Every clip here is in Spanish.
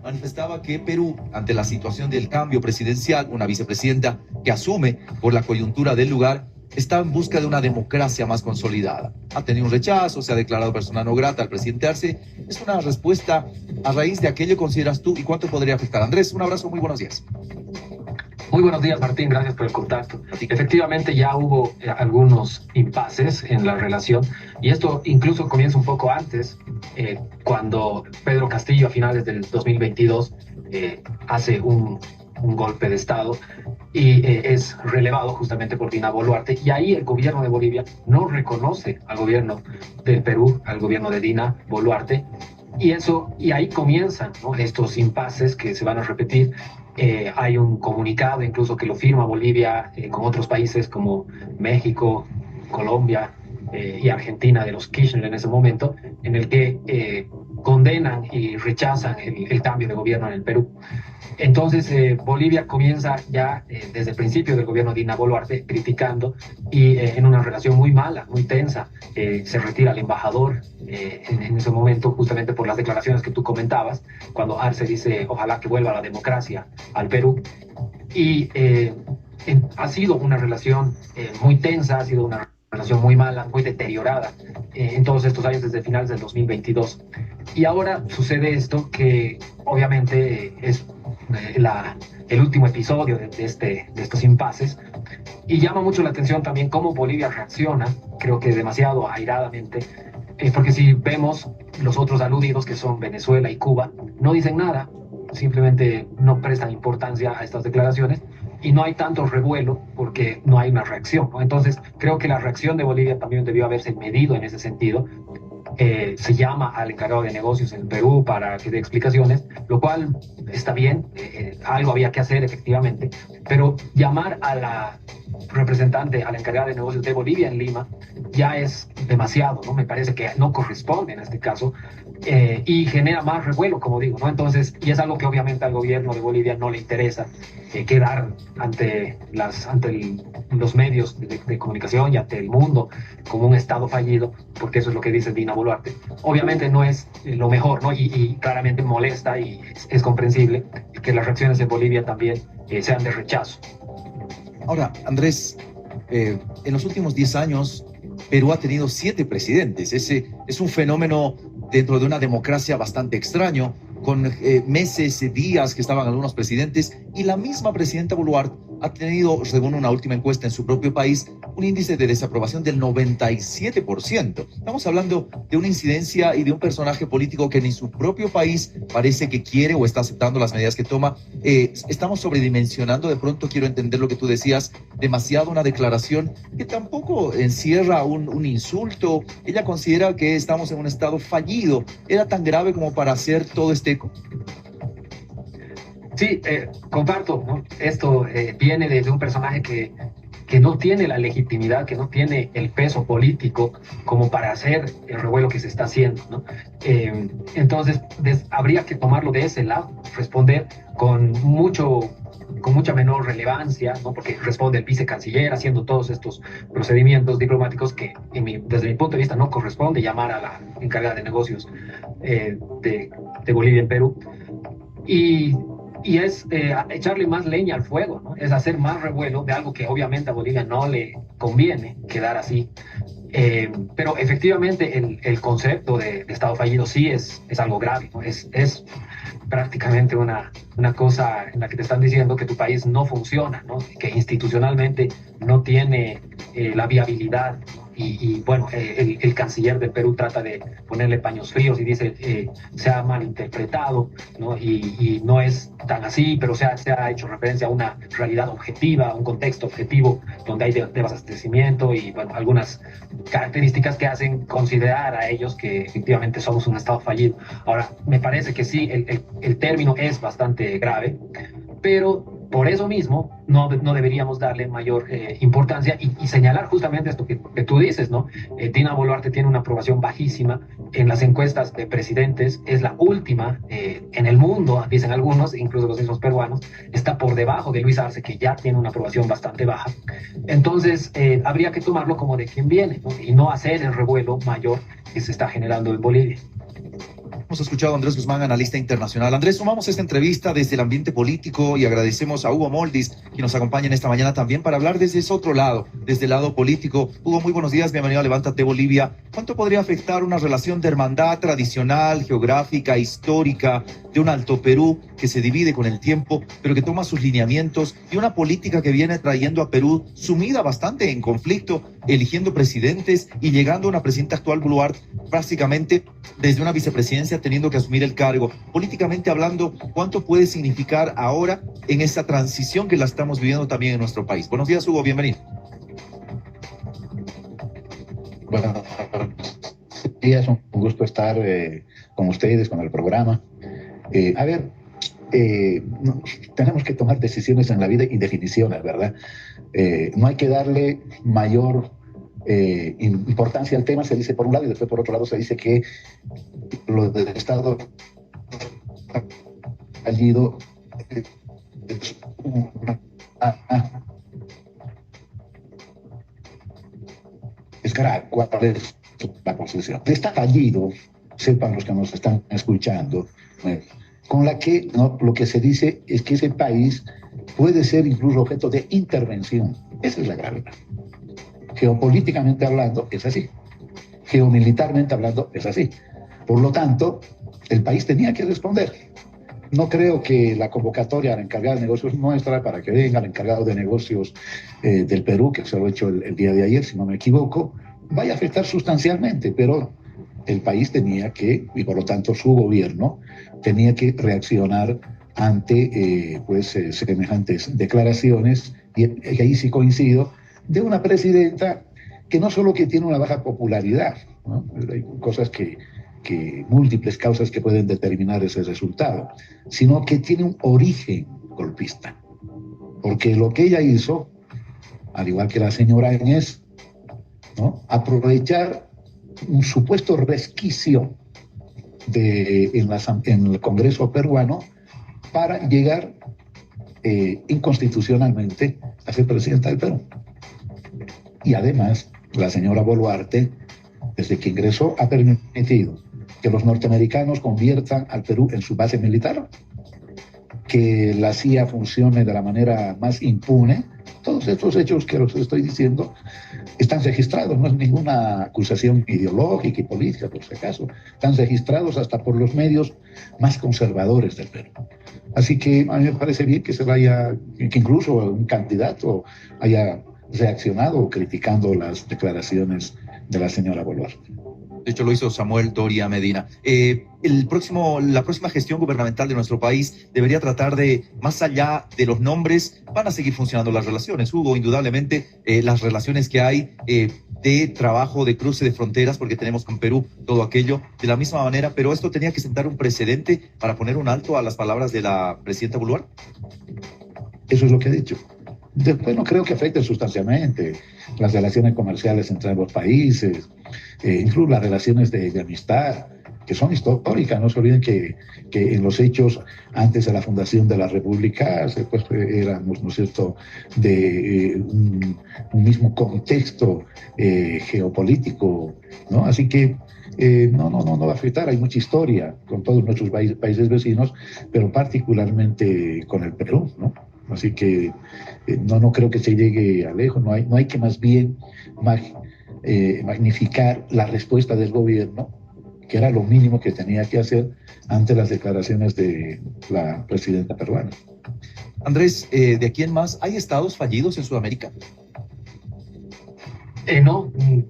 manifestaba que Perú, ante la situación del cambio presidencial, una vicepresidenta que asume por la coyuntura del lugar, está en busca de una democracia más consolidada. Ha tenido un rechazo, se ha declarado persona no grata al presidente Arce. ¿Es una respuesta a raíz de aquello, consideras tú, y cuánto podría afectar? Andrés, un abrazo, muy buenos días. Muy buenos días, Martín, gracias por el contacto. Efectivamente, ya hubo algunos impases en la relación, y esto incluso comienza un poco antes, cuando Pedro Castillo, a finales del 2022, hace un golpe de Estado y es relevado justamente por Dina Boluarte, y ahí el gobierno de Bolivia no reconoce al gobierno del Perú, al gobierno de Dina Boluarte, y ahí comienzan, ¿no?, estos impases que se van a repetir. Hay un comunicado incluso que lo firma Bolivia con otros países como México, Colombia y Argentina, de los Kirchner en ese momento, en el que condenan y rechazan el cambio de gobierno en el Perú. Entonces, Bolivia comienza ya desde el principio del gobierno de Dina Boluarte criticando, y en una relación muy mala, muy tensa. Se retira el embajador en ese momento, justamente por las declaraciones que tú comentabas, cuando Arce dice ojalá que vuelva la democracia al Perú. Y ha sido una relación muy tensa, ha sido una relación muy mala, muy deteriorada en todos estos años, desde finales del 2022. Y ahora sucede esto que obviamente es el último episodio de estos impases, y llama mucho la atención también cómo Bolivia reacciona, creo que demasiado airadamente, porque si vemos los otros aludidos, que son Venezuela y Cuba, no dicen nada, simplemente no prestan importancia a estas declaraciones, y no hay tanto revuelo porque no hay una reacción, ¿no? Entonces creo que la reacción de Bolivia también debió haberse medido en ese sentido. Se llama al encargado de negocios en Perú para que dé explicaciones, lo cual está bien, algo había que hacer efectivamente, pero llamar a la representante, a la encargada de negocios de Bolivia en Lima, ya es demasiado, ¿no? Me parece que no corresponde en este caso, y genera más revuelo, como digo, ¿no? Entonces, y es algo que obviamente al gobierno de Bolivia no le interesa, quedar ante los medios de comunicación y ante el mundo como un Estado fallido, porque eso es lo que dice Dina Boluarte. Obviamente no es lo mejor, ¿no? Y claramente molesta, y es comprensible que las reacciones en Bolivia también sean de rechazo. Ahora, Andrés, en los últimos 10 años, Perú ha tenido 7 presidentes. Ese es un fenómeno dentro de una democracia bastante extraño, con meses, días que estaban algunos presidentes, y la misma presidenta Boluarte ha tenido, según una última encuesta en su propio país, un índice de desaprobación del 97%. Estamos hablando de una incidencia y de un personaje político que ni su propio país parece que quiere o está aceptando las medidas que toma. Estamos sobredimensionando, de pronto quiero entender lo que tú decías, demasiado una declaración que tampoco encierra un insulto. Ella considera que estamos en un estado fallido. ¿Era tan grave como para hacer todo este eco? Sí, comparto, ¿no? Esto viene desde un personaje que no tiene la legitimidad, que no tiene el peso político como para hacer el revuelo que se está haciendo, ¿no? Entonces, habría que tomarlo de ese lado, responder con mucha menor relevancia, ¿no? Porque responde el vicecanciller haciendo todos estos procedimientos diplomáticos que, desde mi punto de vista, no corresponde llamar a la encargada de negocios de Bolivia en Perú. Y es echarle más leña al fuego, ¿no? Es hacer más revuelo de algo que obviamente a Bolivia no le conviene quedar así. Pero efectivamente el concepto de Estado fallido sí es algo grave, ¿no? Es prácticamente una cosa en la que te están diciendo que tu país no funciona, ¿no? Que institucionalmente no tiene la viabilidad. Y bueno, el canciller del Perú trata de ponerle paños fríos y dice se ha malinterpretado, ¿no? Y no es tan así, pero se ha hecho referencia a una realidad objetiva, un contexto objetivo donde hay desabastecimiento y bueno, algunas características que hacen considerar a ellos que efectivamente somos un Estado fallido. Ahora, me parece que sí, el término es bastante grave, pero por eso mismo no deberíamos darle mayor importancia y señalar justamente esto que tú dices, ¿no? Dina Boluarte tiene una aprobación bajísima en las encuestas de presidentes, es la última en el mundo, dicen algunos, incluso los mismos peruanos, está por debajo de Luis Arce, que ya tiene una aprobación bastante baja. Entonces, habría que tomarlo como de quien viene, ¿no? Y no hacer el revuelo mayor que se está generando en Bolivia. Hemos escuchado a Andrés Guzmán, analista internacional. Andrés, sumamos esta entrevista desde el ambiente político y agradecemos a Hugo Moldis, que nos acompaña en esta mañana también para hablar desde ese otro lado, desde el lado político. Hugo, muy buenos días, bienvenido a Levántate Bolivia. ¿Cuánto podría afectar una relación de hermandad tradicional, geográfica, histórica, de un Alto Perú que se divide con el tiempo, pero que toma sus lineamientos, y una política que viene trayendo a Perú sumida bastante en conflicto, eligiendo presidentes y llegando a una presidenta actual, Boluarte, básicamente desde una vicepresidencia teniendo que asumir el cargo? Políticamente hablando, ¿cuánto puede significar ahora en esa transición que la estamos viviendo también en nuestro país? Buenos días, Hugo, bienvenido. Buenos días, un gusto estar con ustedes, con el programa. Tenemos que tomar decisiones en la vida y definiciones, ¿verdad? No hay que darle mayor importancia al tema, se dice por un lado, y después por otro lado se dice que lo del Estado fallido es grave. ¿Cuál es la posición? Está fallido, sepan los que nos están escuchando, con la que lo que se dice es que ese país puede ser incluso objeto de intervención. Esa es la gravedad. Geopolíticamente hablando, es así. Geomilitarmente hablando, es así. Por lo tanto, el país tenía que responder. No creo que la convocatoria al encargado de negocios nuestra, para que venga el encargado de negocios del Perú, que se lo he hecho el día de ayer, si no me equivoco, vaya a afectar sustancialmente, pero el país tenía que, y por lo tanto su gobierno, tenía que reaccionar ante semejantes declaraciones, y ahí sí coincido, de una presidenta que no solo que tiene una baja popularidad, ¿no? Hay cosas múltiples causas que pueden determinar ese resultado, sino que tiene un origen golpista, porque lo que ella hizo, al igual que la señora Áñez, ¿no?, aprovechar un supuesto resquicio en el Congreso peruano para llegar inconstitucionalmente a ser presidenta del Perú. Y además, la señora Boluarte, desde que ingresó, ha permitido que los norteamericanos conviertan al Perú en su base militar, que la CIA funcione de la manera más impune. Todos estos hechos que los estoy diciendo están registrados, no es ninguna acusación ideológica y política, por si acaso. Están registrados hasta por los medios más conservadores del Perú. Así que a mí me parece bien que que incluso un candidato haya reaccionado criticando las declaraciones de la señora Boluarte. De hecho, lo hizo Samuel Doria Medina. La próxima gestión gubernamental de nuestro país debería tratar de, más allá de los nombres, van a seguir funcionando las relaciones. Hugo, indudablemente, las relaciones que hay de trabajo, de cruce de fronteras, porque tenemos con Perú todo aquello de la misma manera, pero esto tenía que sentar un precedente para poner un alto a las palabras de la presidenta Boluarte. Eso es lo que he dicho. Después no creo que afecte sustancialmente las relaciones comerciales entre ambos países, incluso las relaciones de amistad, que son históricas. No se olviden que en los hechos antes de la fundación de la República, pues éramos, ¿no es cierto?, de un mismo contexto geopolítico, ¿no? Así que no va a afectar. Hay mucha historia con todos nuestros países vecinos, pero particularmente con el Perú, ¿no? Así que no creo que se llegue a lejos. No hay que más bien magnificar la respuesta del gobierno, que era lo mínimo que tenía que hacer ante las declaraciones de la presidenta peruana. Andrés, ¿de aquí en más hay estados fallidos en Sudamérica?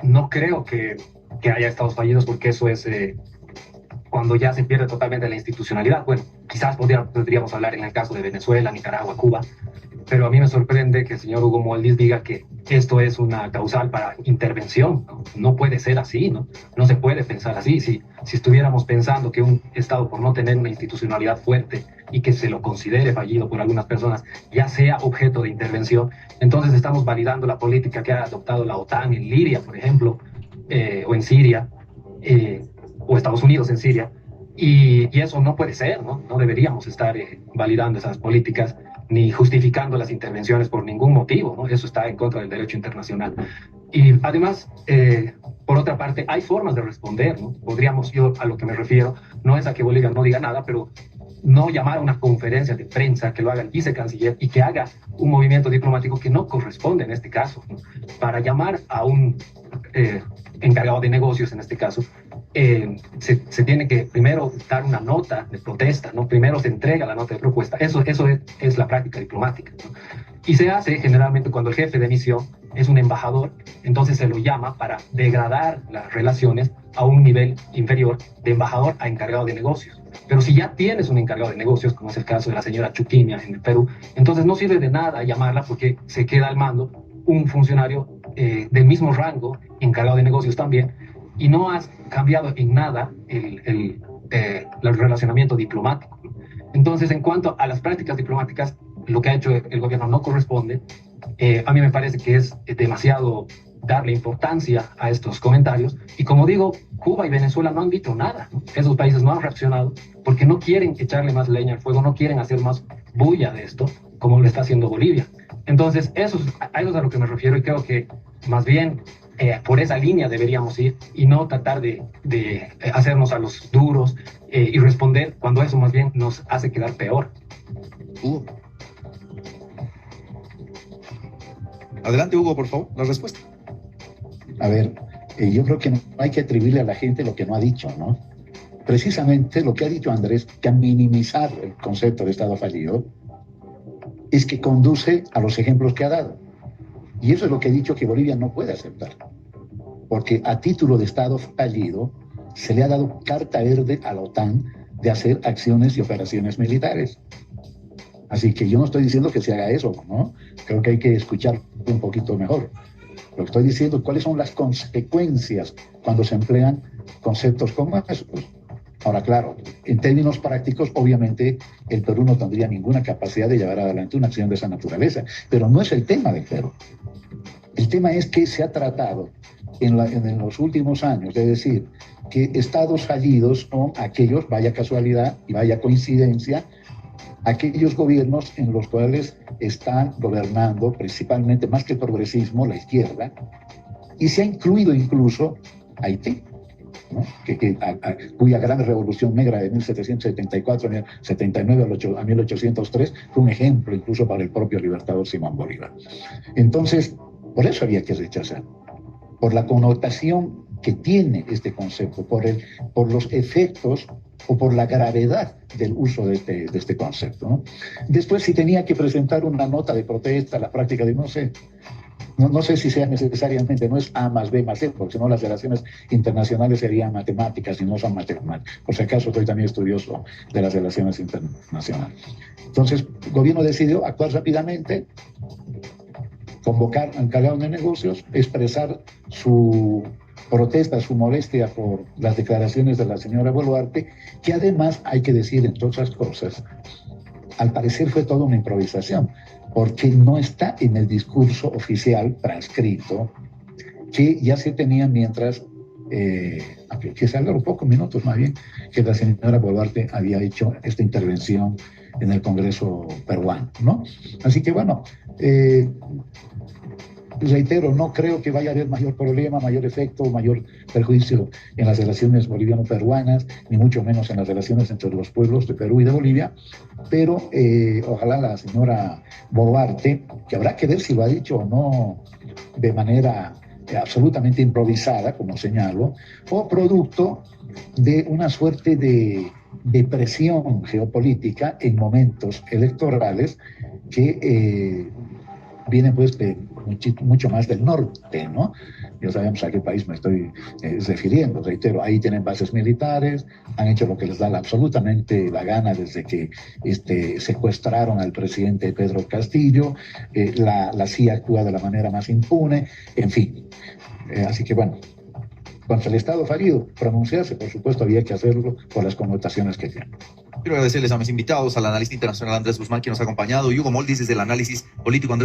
No creo que haya estados fallidos, porque eso es cuando ya se pierde totalmente la institucionalidad. Bueno, quizás podríamos hablar en el caso de Venezuela, Nicaragua, Cuba, pero a mí me sorprende que el señor Hugo Moldis diga que esto es una causal para intervención. No puede ser así, ¿no? No se puede pensar así. Si estuviéramos pensando que un Estado, por no tener una institucionalidad fuerte y que se lo considere fallido por algunas personas, ya sea objeto de intervención, entonces estamos validando la política que ha adoptado la OTAN en Libia, por ejemplo, o en Siria, o Estados Unidos en Siria, y eso no puede ser, ¿no? No deberíamos estar validando esas políticas ni justificando las intervenciones por ningún motivo, ¿no? Eso está en contra del derecho internacional. Y además, por otra parte, hay formas de responder, ¿no? Podríamos, yo a lo que me refiero, no es a que Bolivia no diga nada, pero no llamar a una conferencia de prensa que lo haga el vicecanciller y que haga un movimiento diplomático que no corresponde en este caso, ¿no? Para llamar a un encargado de negocios, en este caso, se tiene que primero dar una nota de protesta, ¿no? Primero se entrega la nota de propuesta. Eso es la práctica diplomática, ¿no? Y se hace generalmente cuando el jefe de misión es un embajador, entonces se lo llama para degradar las relaciones a un nivel inferior de embajador a encargado de negocios. Pero si ya tienes un encargado de negocios, como es el caso de la señora Chuquimia en el Perú, entonces no sirve de nada llamarla porque se queda al mando un funcionario del mismo rango, encargado de negocios también, y no has cambiado en nada el relacionamiento diplomático. Entonces, en cuanto a las prácticas diplomáticas, lo que ha hecho el gobierno no corresponde. A mí me parece que es demasiado darle importancia a estos comentarios. Y como digo, Cuba y Venezuela no han dicho nada, ¿no? Esos países no han reaccionado porque no quieren echarle más leña al fuego, no quieren hacer más bulla de esto, como lo está haciendo Bolivia. Entonces, a eso es a lo que me refiero y creo que más bien por esa línea deberíamos ir y no tratar de hacernos a los duros y responder cuando eso más bien nos hace quedar peor. Adelante, Hugo, por favor, la respuesta. A ver, yo creo que no hay que atribuirle a la gente lo que no ha dicho, ¿no? Precisamente lo que ha dicho Andrés, que a minimizar el concepto de Estado fallido, es que conduce a los ejemplos que ha dado. Y eso es lo que he dicho que Bolivia no puede aceptar. Porque a título de Estado fallido, se le ha dado carta verde a la OTAN de hacer acciones y operaciones militares. Así que yo no estoy diciendo que se haga eso, ¿no? Creo que hay que escuchar un poquito mejor. Lo que estoy diciendo es cuáles son las consecuencias cuando se emplean conceptos como esos. Ahora, claro, en términos prácticos, obviamente, el Perú no tendría ninguna capacidad de llevar adelante una acción de esa naturaleza, pero no es el tema del Perú. El tema es que se ha tratado en los últimos años, es decir, que estados fallidos son aquellos, vaya casualidad y vaya coincidencia, aquellos gobiernos en los cuales están gobernando principalmente, más que el progresismo, la izquierda, y se ha incluido incluso Haití, ¿no? Cuya gran revolución negra de 1774 a 79 a 1803 fue un ejemplo incluso para el propio libertador Simón Bolívar. Entonces, por eso había que rechazar, por la connotación que tiene este concepto, por los efectos o por la gravedad del uso de este concepto, ¿no? Después, si tenía que presentar una nota de protesta, la práctica de no sé si sea necesariamente, no es A más B más C, porque si no las relaciones internacionales serían matemáticas y no son matemáticas. Por si acaso, soy también estudioso de las relaciones internacionales. Entonces, el gobierno decidió actuar rápidamente, convocar al encargado de negocios, expresar su protesta, su molestia por las declaraciones de la señora Boluarte, que además, hay que decir, entre otras cosas, al parecer fue toda una improvisación, porque no está en el discurso oficial transcrito que ya se tenía mientras, que salga un pocos minutos más bien, que la señora Boluarte había hecho esta intervención en el Congreso peruano, ¿no? Así que bueno, reitero, no creo que vaya a haber mayor problema, mayor efecto, mayor perjuicio en las relaciones boliviano-peruanas, ni mucho menos en las relaciones entre los pueblos de Perú y de Bolivia, pero ojalá la señora Boluarte, que habrá que ver si lo ha dicho o no de manera absolutamente improvisada, como señalo, o producto de una suerte de presión geopolítica en momentos electorales que vienen pues de mucho más del norte, ¿no? Ya sabemos a qué país me estoy refiriendo, reitero, ahí tienen bases militares, han hecho lo que les da absolutamente la gana desde que secuestraron al presidente Pedro Castillo, la CIA actúa de la manera más impune, en fin. Así que bueno, contra el Estado fallido, pronunciarse, por supuesto, había que hacerlo por las connotaciones que tiene. Quiero agradecerles a mis invitados, al analista internacional Andrés Guzmán, quien nos ha acompañado, y Hugo Moldis desde el análisis político. Andrés